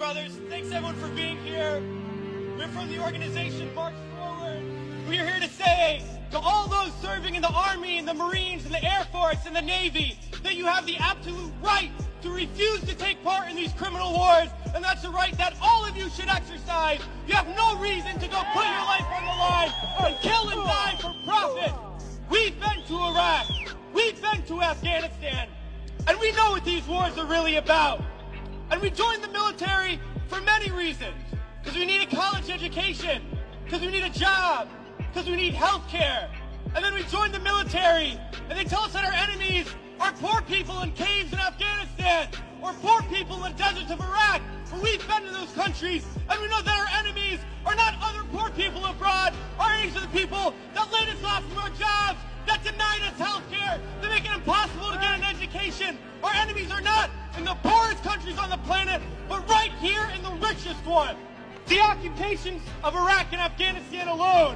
brothers. Thanks everyone for being here. We're from the organization March Forward. We're here to say to all those serving in the Army and the Marines and the Air Force and the Navy that you have the absolute right to refuse to take part in these criminal wars, and that's a right that all of you should exercise. You have no reason to go put your life on the line and kill and die for profit. We've been to Iraq. We've been to Afghanistan. And we know what these wars are really about. And we joined the military for many reasons. Because we need a college education. Because we need a job. Because we need health care. And then we joined the military, and they tell us that our enemies are poor people in caves in Afghanistan, or poor people in the deserts of Iraq. But we've been to those countries, and we know that our enemies are not other poor people abroad. Our enemies are the people that laid us off from our jobs, that denied us health care, that make it impossible to get an education. Our enemies are not in the poorest countries on the planet, but right here in the richest one. The occupations of Iraq and Afghanistan alone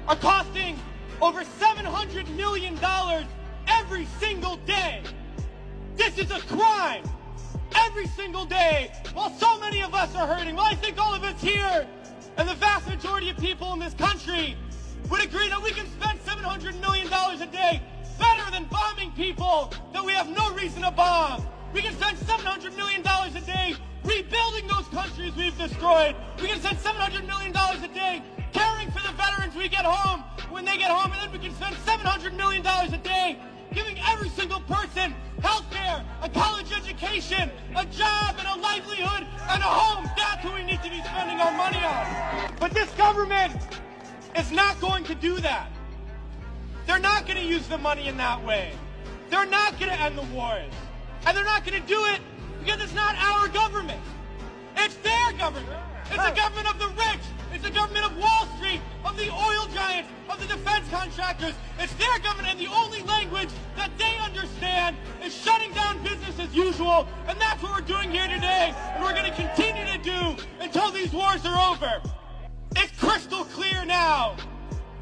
are costing over $700 million every single day. This is a crime. Every single day, while so many of us are hurting. Well, I think all of us here, and the vast majority of people in this country, would agree that we can spend $700 million a day better than bombing people that we have no reason to bomb. We can spend $700 million a day rebuilding those countries we've destroyed. We can spend $700 million a day caring for the veterans we get home when they get home, and then we can spend $700 million a day giving every single person health care, a college education, a job, and a livelihood, and a home. That's what we need to be spending our money on. But this government is not going to do that. They're not going to use the money in that way. They're not going to end the wars. And they're not going to do it because it's not our government. It's their government. It's the government of the rich. It's the government of Wall Street, of the oil giants, of the defense contractors. It's their government, and the only language that they understand is shutting down business as usual. And that's what we're doing here today, and we're going to continue to do until these wars are over. It's crystal clear now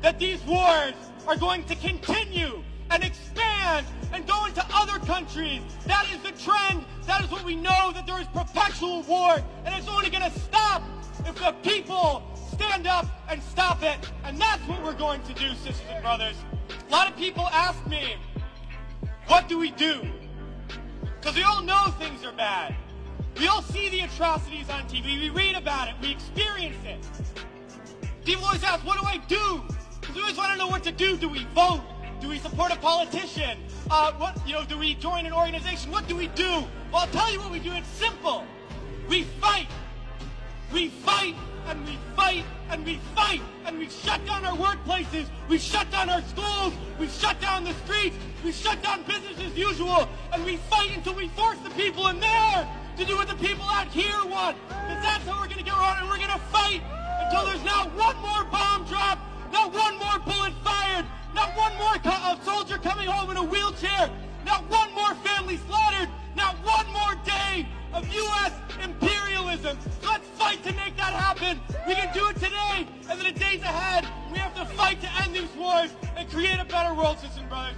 that these wars are going to continue and expand and go into other countries. That is the trend. That is what we know, that there is perpetual war, and it's only going to stop if the people stand up and stop it. And that's what we're going to do, sisters and brothers. A lot of people ask me, what do we do? Because we all know things are bad. We all see the atrocities on TV. We read about it. We experience it. People always ask, what do I do? Because we always want to know what to do. Do we vote? Do we support a politician? Do we join an organization? What do we do? Well, I'll tell you what we do. It's simple. We fight. We fight, and we fight, and we fight, and we shut down our workplaces. We shut down our schools. We shut down the streets. We shut down business as usual. And we fight until we force the people in there to do what the people out here want. Because that's how we're going to get around, and we're going to fight until there's not one more bomb drop, not one more bullet fired, not one more soldier coming home in a wheelchair, not one more family slaughtered, not one more day of U.S. imperialism. So let's fight to make that happen. We can do it today, and in the days ahead, we have to fight to end these wars and create a better world, sisters and brothers.